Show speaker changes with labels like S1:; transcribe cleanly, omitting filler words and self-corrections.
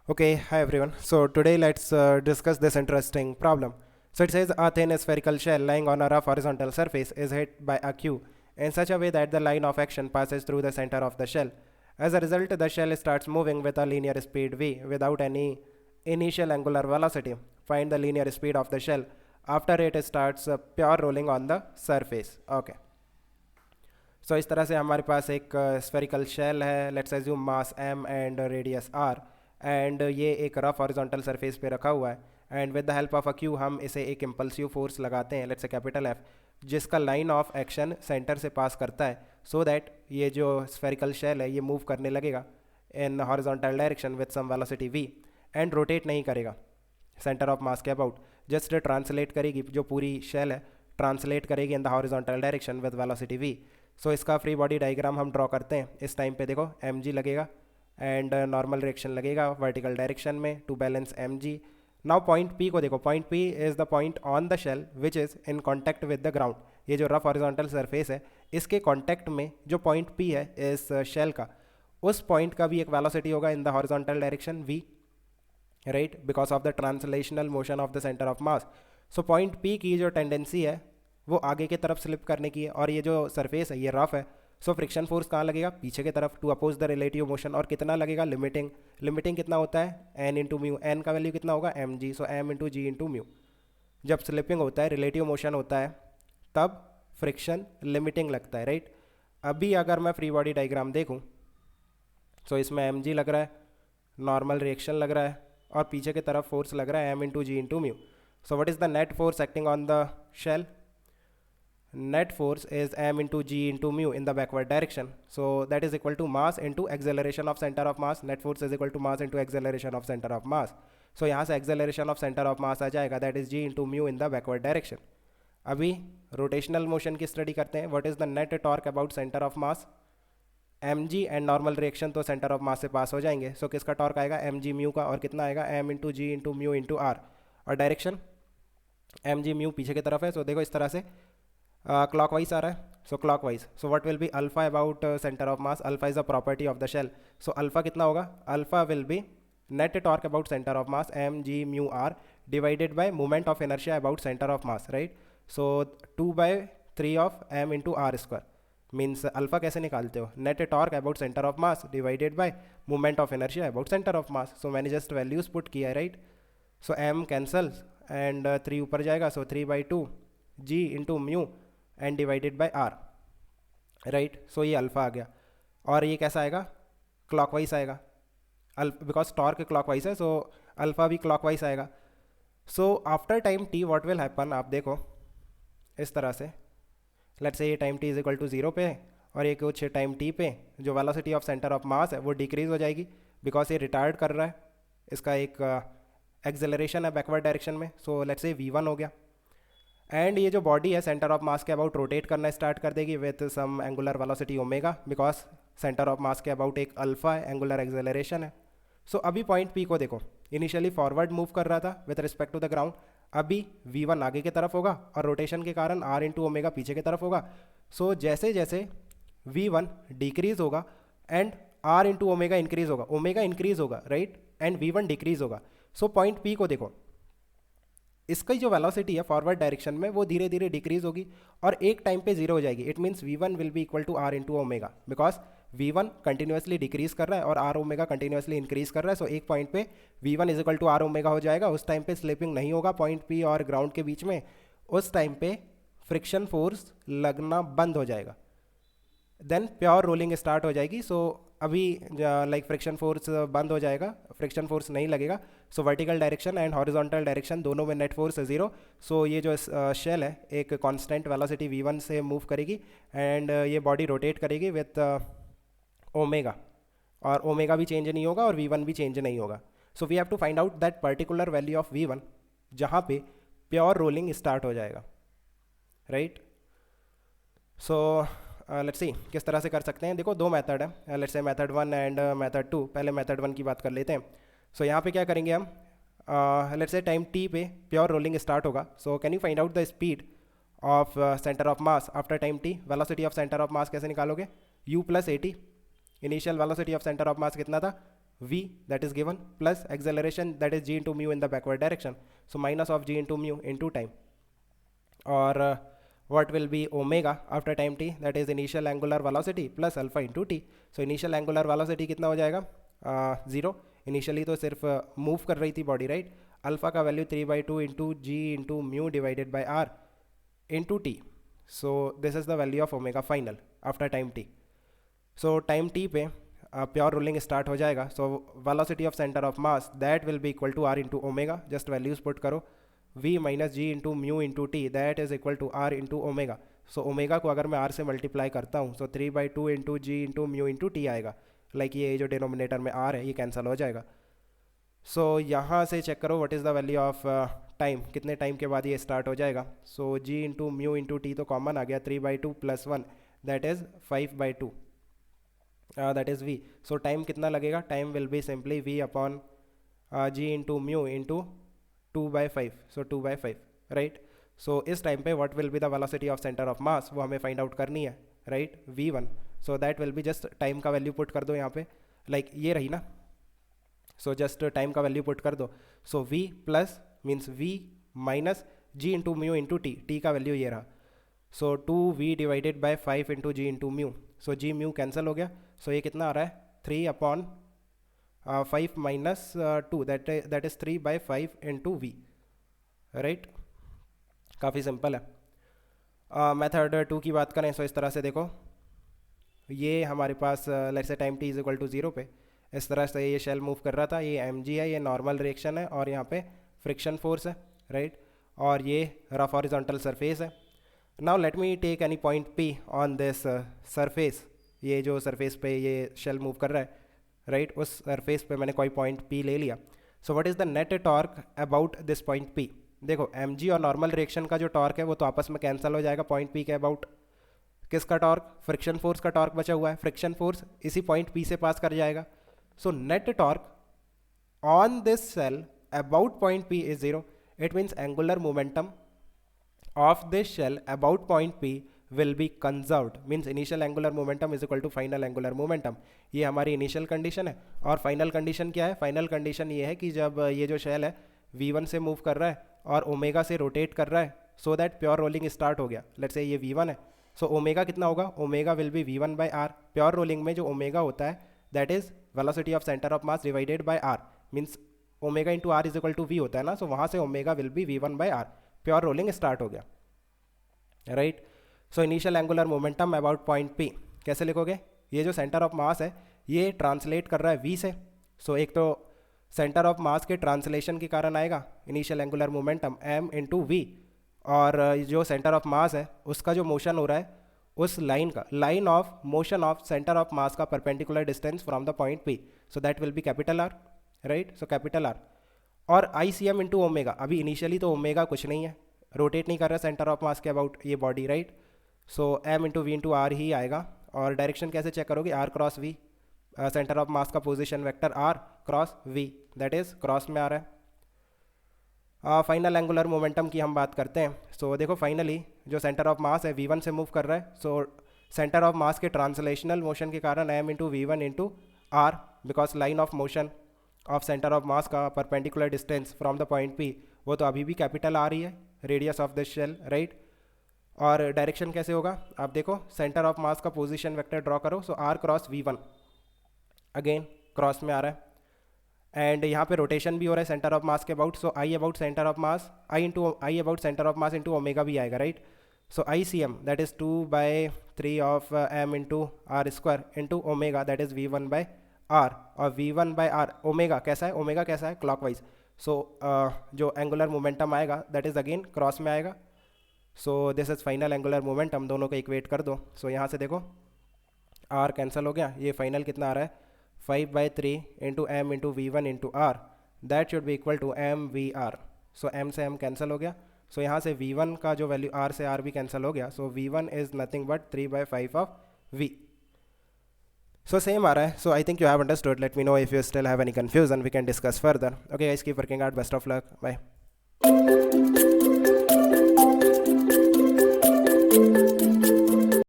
S1: Okay, hi everyone. So today let's discuss this interesting problem. So it says a thin spherical shell lying on a rough horizontal surface is hit by a cue in such a way that the line of action passes through the center of the shell. As a result, the shell starts moving with a linear speed v without any initial angular velocity. Find the linear speed of the shell after it starts pure rolling on the surface. Okay. सो इस तरह से हमारे पास एक spherical shell है, let's assume mass m and radius r, and ये एक rough horizontal surface पे रखा हुआ है, and with the help of a Q हम इसे एक इम्पल्सिव फोर्स लगाते हैं, लेट्स से कैपिटल F, जिसका लाइन ऑफ एक्शन सेंटर से पास करता है, सो दैट ये जो स्फेरिकल शेल है ये मूव करने लगेगा in horizontal direction with some velocity v, and rotate नहीं करेगा सेंटर ऑफ मास के अबाउट, जस्ट ट्रांसलेट करेगी, जो पूरी शेल है ट्रांसलेट करेगी in the horizontal direction with velocity v. So इसका फ्री बॉडी डायग्राम हम ड्रॉ करते हैं. इस टाइम पे देखो mg लगेगा एंड नॉर्मल रिएक्शन लगेगा वर्टिकल डायरेक्शन में to balance mg. Now point P को देखो, point P is the point on the shell which is in contact with the ground. ये जो रफ हॉरिजॉन्टल सरफेस है इसके कॉन्टैक्ट में जो पॉइंट P है इस शेल का, उस पॉइंट का भी एक वेलोसिटी होगा इन the horizontal direction v, right, because of the translational motion of the centre of mass. So point P की जो टेंडेंसी है वो आगे की तरफ स्लिप करने की है, और ये जो सरफेस है ये रफ है, सो फ्रिक्शन फोर्स कहाँ लगेगा, पीछे की तरफ, to oppose the relative motion. और कितना लगेगा, लिमिटिंग. लिमिटिंग कितना होता है, n इंटू म्यू. एन का वैल्यू कितना होगा, mg, so m into g into mu. जब स्लिपिंग होता है, रिलेटिव मोशन होता है, तब फ्रिक्शन लिमिटिंग लगता है, राइट. अभी अगर मैं फ्री बॉडी डायग्राम देखूँ, सो इसमें mg लग रहा है, नॉर्मल रिएक्शन लग रहा है, और पीछे की तरफ फोर्स लग रहा है m into g into mu. So what is the net force acting on the shell? Net force is m into g into mu in the backward direction, so that is equal to mass into acceleration of center of mass. Net force is equal to mass into acceleration of center of mass. So यहाँ से acceleration of center of mass आ जाएगा, that is g into mu in the backward direction. अभी rotational motion की study करते हैं. what is the net torque about center of mass? mg and normal reaction तो center of mass से पास हो जाएंगे, so किसका टॉर्क आएगा, mg mu का, और कितना आएगा, m into g into mu into r, और डायरेक्शन mg mu पीछे की तरफ है, so देखो इस तरह से clockwise आ रहा है, so clockwise. So what will be alpha about center of mass? Alpha is a property of the shell, so alpha कितना होगा, alpha will be net torque about center of mass m g mu r divided by moment of inertia about center of mass, right. So 2 by 3 of m into r square means alpha कैसे निकालते हो, net torque about center of mass divided by moment of inertia about center of mass. So मैंने just values put किया है, right. So m cancels and 3 ऊपर जाएगा, so 3 by 2 g into mu and divided by R, right. So ये alpha आ गया, और ये कैसा आएगा, क्लॉकवाइज आएगा, बिकॉज टॉर्क क्लॉकवाइज है, सो अल्फा भी क्लॉकवाइज आएगा. So after time t what will happen, आप देखो इस तरह से, लेट्स से ये time t is equal to 0 पे है, और ये कुछ टाइम टी पे जो वेलोसिटी ऑफ सेंटर ऑफ मास है वो डिक्रीज हो जाएगी, बिकॉज ये रिटार्ड कर रहा है, इसका एक एक्सेलरेशन है बैकवर्ड डायरेक्शन में. सो लेट्स से v1 हो गया, एंड ये जो बॉडी है सेंटर ऑफ मास के अबाउट रोटेट करना स्टार्ट कर देगी with some angular velocity omega, because centre of mass के अबाउट एक अल्फा है, एंगुलर एक्सेलरेशन है. सो अभी पॉइंट P को देखो, इनिशियली फॉरवर्ड मूव कर रहा था with respect to the ground, अभी v1 आगे की तरफ होगा, और रोटेशन के कारण r इंटू ओमेगा पीछे की तरफ होगा. सो जैसे जैसे v1 डिक्रीज होगा and r into omega increase होगा, ओमेगा इंक्रीज होगा, राइट, एंड v1 डिक्रीज होगा. सो पॉइंट P को देखो, इसकी जो वेलोसिटी है फॉरवर्ड डायरेक्शन में वो धीरे धीरे डिक्रीज होगी, और एक टाइम पे जीरो हो जाएगी. It means v1 will be equal to r into omega, because v1 continuously decrease कर रहा है और r ओमेगा कंटिन्यूसली इंक्रीज कर रहा है. सो एक पॉइंट पे v1 is equal to r omega हो जाएगा. उस टाइम पे स्लिपिंग नहीं होगा पॉइंट P और ग्राउंड के बीच में, उस टाइम पे फ्रिक्शन फोर्स लगना बंद हो जाएगा, देन प्योर रोलिंग स्टार्ट हो जाएगी. सो अभी लाइक फ्रिक्शन फोर्स बंद हो जाएगा, फ्रिक्शन फोर्स नहीं लगेगा. सो vertical direction and horizontal direction दोनों में नेट फोर्स है 0. सो ये जो शेल है एक कांस्टेंट वेलोसिटी v1 से मूव करेगी, एंड ये बॉडी रोटेट करेगी विथ ओमेगा, और ओमेगा भी चेंज नहीं होगा और v1 भी चेंज नहीं होगा. So we have to find out that particular value of v1 जहाँ पे प्योर रोलिंग स्टार्ट हो जाएगा, राइट. सो लेट्स सी किस तरह से कर सकते हैं. देखो दो मेथड है, let's say method 1 and method 2. पहले मेथड 1 की बात कर लेते हैं. सो यहाँ पे क्या करेंगे हम, लेट्स से टाइम t पे प्योर रोलिंग स्टार्ट होगा. So can you find out the speed of centre of mass after time t? Velocity of centre of मास कैसे निकालोगे, u plus A T. Initial velocity of centre of मास कितना था, v that is given plus acceleration that is g into mu in the backward direction, so minus of g into mu into time, or what will be omega after time t, that is initial angular velocity plus alpha into t. So initial angular velocity कितना हो जाएगा, 0, initially तो सिर्फ move कर रही थी body, right. Alpha का value 3/2 into g into mu divided by R into t. So this is the value of omega final after time t. So time t पे प्योर रोलिंग स्टार्ट हो जाएगा. So velocity of centre of mass that will be equal to R into omega. Just values put करो, v minus g into mu into t that is equal to R into omega. So omega को अगर मैं r से multiply करता हूँ सो 3/2 into g into mu into T आएगा. Like ये जो डिनोमिनेटर में r है ये कैंसिल हो जाएगा. सो यहाँ से चेक करो what is the value of time, कितने टाइम के बाद ये स्टार्ट हो जाएगा. So g into mu into t तो कॉमन आ गया, 3/2 plus 1 that is 5/2 that is v. So time कितना लगेगा, time will be simply v upon g into mu into 2/5. So 2/5 right. So इस टाइम पे what will be the velocity of centre of mass वो हमें find out करनी है, right, v1. So that will be just time का value put कर दो यहाँ पे, लाइक ये रही ना. सो जस्ट टाइम का वैल्यू पुट कर दो. So v plus means v minus g into mu into t, t का वैल्यू ये रहा. So 2v divided by 5 into g into mu. So g mu cancel हो गया. सो ये कितना आ रहा है, 3/5 minus 2 that is 3/5 into v, right. काफ़ी सिंपल है. मेथड 2 की बात करें सो इस तरह से देखो, ये हमारे पास let's say time t is equal to 0 पे इस तरह से ये शेल मूव कर रहा था. ये mg है, ये नॉर्मल रिएक्शन है और यहाँ पे फ्रिक्शन फोर्स है, राइट. और ये रफ हॉरिजॉन्टल सरफेस है. Now let me take any point p on this surface. ये जो सरफेस पे ये शेल मूव कर रहा है, राइट, उस सरफेस पे मैंने कोई पॉइंट p ले लिया. So what is the net torque about this point p. देखो mg और नॉर्मल रिएक्शन का जो टॉर्क है वो तो आपस में कैंसिल हो जाएगा पॉइंट p के अबाउट. किसका टॉर्क, फ्रिक्शन फोर्स का टॉर्क बचा हुआ है, फ्रिक्शन फोर्स इसी पॉइंट p से पास कर जाएगा. So net torque on this shell about point p is 0. It means angular momentum of this shell about point p will be conserved. Means initial angular momentum is equal to final angular momentum. ये हमारी initial condition है. और final condition क्या है, final condition ये है कि जब ये जो शेल है v1 से मूव कर रहा है और ओमेगा से रोटेट कर रहा है so that pure rolling start हो गया. लेट्स से ये v1 है. सो ओमेगा कितना होगा, omega will be v1 by R. Pure rolling में जो ओमेगा होता है that is velocity of centre of mass divided by R. Means omega into R is equal to v होता है ना. सो वहाँ से omega will be v1 by R. Pure rolling start हो गया, right. So initial angular momentum about point p कैसे लिखोगे, ये जो सेंटर ऑफ मास है ये ट्रांसलेट कर रहा है v से. सो एक तो सेंटर ऑफ मास के ट्रांसलेशन के कारण आएगा initial angular momentum m into v. और जो सेंटर ऑफ मास है उसका जो मोशन हो रहा है उस लाइन का, line of motion of centre of mass का perpendicular distance from the point p. So that will be capital R, right. So capital R और ICM इंटू ओमेगा. अभी इनिशियली तो ओमेगा कुछ नहीं है, रोटेट नहीं कर रहा सेंटर ऑफ मास के अबाउट ये body, right. So m into v into r ही आएगा. और डायरेक्शन कैसे चेक करोगे, r cross v, centre of mass का position vector r cross v that is cross में आ रहा है. फाइनल एंगुलर मोमेंटम की हम बात करते हैं. सो देखो फाइनली जो सेंटर ऑफ मास है v1 से मूव कर रहा है. सो सेंटर ऑफ मास के ट्रांसलेशनल मोशन के कारण m into v one into r, because line of motion of centre of mass का perpendicular distance from the point p वो तो अभी भी कैपिटल आ रही है, radius of this shell, right. और डायरेक्शन कैसे होगा, आप देखो सेंटर ऑफ मास का पोजीशन वेक्टर ड्रॉ करो. सो r cross v1 again cross में आ रहा है. एंड यहाँ पे रोटेशन भी हो रहा है सेंटर ऑफ मास के about. So I about centre of mass, I about centre of mass into omega भी आएगा, right. So ICM that is 2/3 of m into R square into omega that is v1 by R. और v1 by are omega कैसा है, omega कैसा है clockwise. सो जो angular momentum आएगा that is again cross में आएगा. So this is final angular momentum. दोनों को इक्वेट कर दो. सो यहाँ से देखो r कैंसिल हो गया. ये फाइनल कितना आ रहा है, 5/3 into m into v one into r that should be equal to m v r. So m से m कैंसिल हो गया. सो यहाँ से v1 का जो वैल्यू r से r भी कैंसिल हो गया. So v1 is nothing but 3/5 of v. So same आ रहा है. So I think you have understood. Let me know if you still have any confusion, we can discuss further. Okay guys, keep working out. Best of luck. Bye.